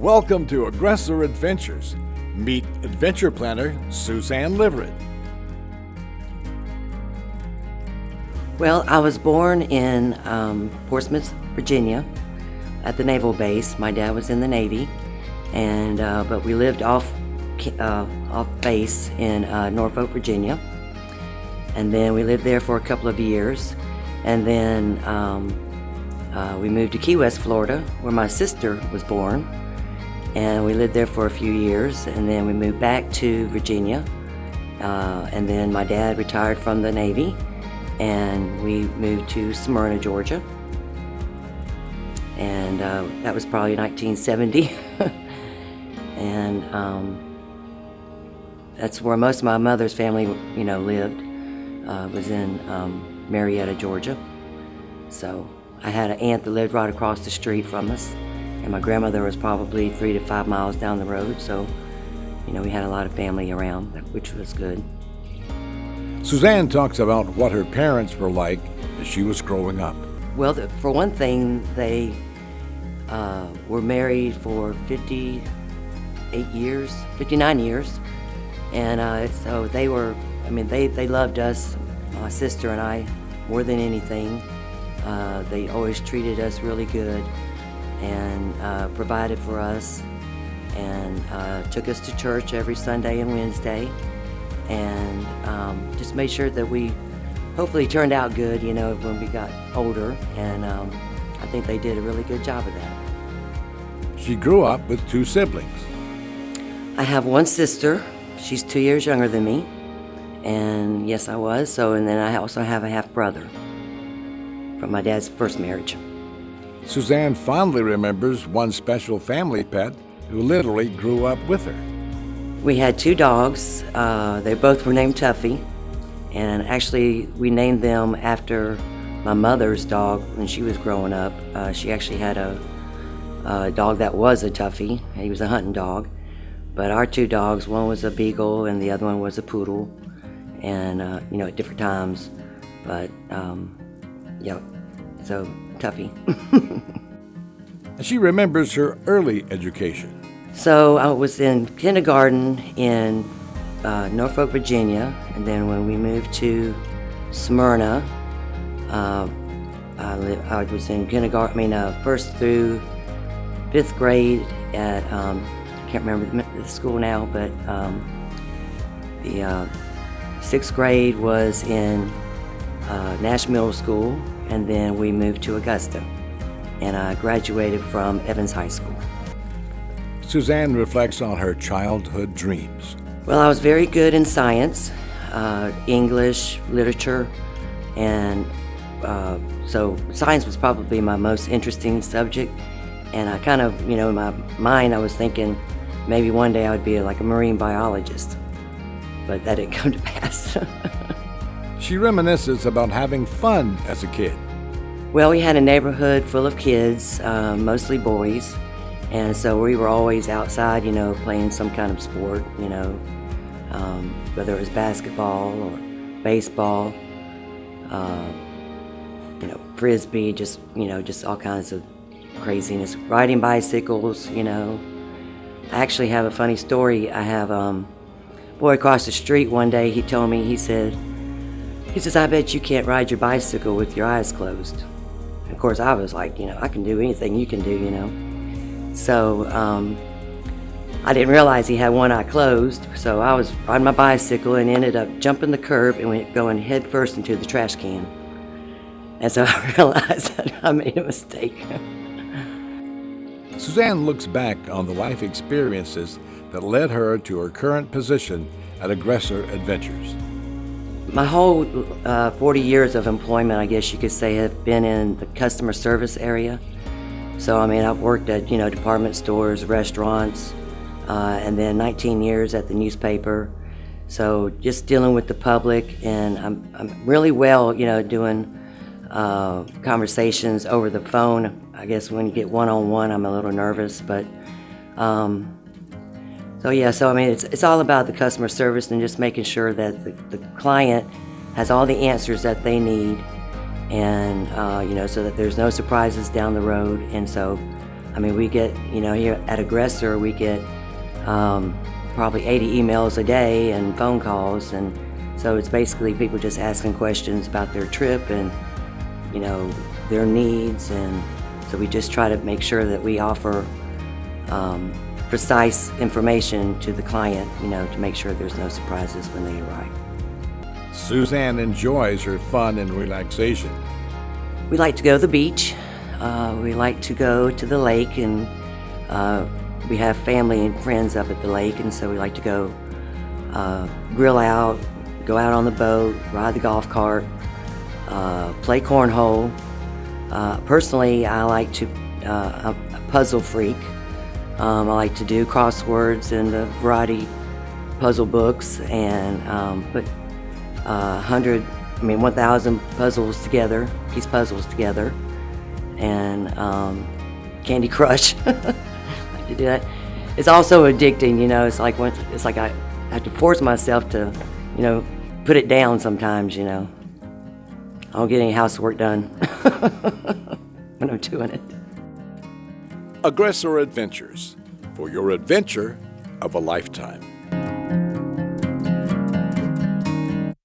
Welcome to Aggressor Adventures. Meet adventure planner Suzanne Liverett. Well, I was born in Portsmouth, Virginia, at the naval base. My dad was in the Navy, and but we lived off base in Norfolk, Virginia, and then we lived there for a couple of years, and then we moved to Key West, Florida, where my sister was born, and we lived there for a few years, and then we moved back to Virginia, and then my dad retired from the Navy, and we moved to Smyrna, Georgia, and that was probably 1970, and that's where most of my mother's family, lived, was in Marietta, Georgia. So I had an aunt that lived right across the street from us, and my grandmother was probably 3 to 5 miles down the road, so, we had a lot of family around, which was good. Suzanne talks about what her parents were like as she was growing up. Well, for one thing, they were married for 59 years, and so they were, they loved us, my sister and I, more than anything. They always treated us really good and provided for us, and took us to church every Sunday and Wednesday, and just made sure that we hopefully turned out good, when we got older, and I think they did a really good job of that. She grew up with 2 siblings. I have one sister. She's 2 years younger than me, and yes, I was. And then I also have a half brother from my dad's first marriage. Suzanne fondly remembers one special family pet who literally grew up with her. We had 2 dogs. They both were named Tuffy, and actually we named them after my mother's dog when she was growing up. She actually had a dog that was a Tuffy. He was a hunting dog. But our 2 dogs, one was a beagle and the other one was a poodle, and at different times. But so Tuffy. She remembers her early education. So I was in kindergarten in Norfolk, Virginia, and then when we moved to Smyrna, I was in kindergarten, first through 5th grade at, I can't remember the school now, but the 6th grade was in Nash Middle School, and then we moved to Augusta, and I graduated from Evans High School. Suzanne reflects on her childhood dreams. Well, I was very good in science, English, literature, and so science was probably my most interesting subject. And I kind of, in my mind, I was thinking maybe one day I would be like a marine biologist, but that didn't come to pass. She reminisces about having fun as a kid. Well, we had a neighborhood full of kids, mostly boys. And so we were always outside, playing some kind of sport, whether it was basketball or baseball, frisbee, just all kinds of craziness. Riding bicycles, I actually have a funny story. I have a boy across the street one day, he told me, he says, I bet you can't ride your bicycle with your eyes closed. And of course, I was like, I can do anything you can do, So I didn't realize he had one eye closed, so I was riding my bicycle and ended up jumping the curb and going head first into the trash can. And so I realized that I made a mistake. Suzanne looks back on the life experiences that led her to her current position at Aggressor Adventures. My whole 40 years of employment, I guess you could say, have been in the customer service area. So, I've worked at, department stores, restaurants, and then 19 years at the newspaper. So just dealing with the public, and I'm really well, doing conversations over the phone. I guess when you get one-on-one, I'm a little nervous, but it's all about the customer service and just making sure that the client has all the answers that they need, and so that there's no surprises down the road. And so I mean, we get, here at Aggressor, we get probably 80 emails a day and phone calls, and so it's basically people just asking questions about their trip and, their needs, and so we just try to make sure that we offer precise information to the client, to make sure there's no surprises when they arrive. Suzanne enjoys her fun and relaxation. We like to go to the beach. We like to go to the lake, and we have family and friends up at the lake, and so we like to go grill out, go out on the boat, ride the golf cart, play cornhole. Personally, I like to, I'm a puzzle freak. I like to do crosswords and the variety puzzle books, and put 1,000 puzzles together, piece puzzles together, and Candy Crush. I like to do that. It's also addicting, it's like I have to force myself to, put it down sometimes, I don't get any housework done when I'm doing it. Aggressor Adventures, for your adventure of a lifetime.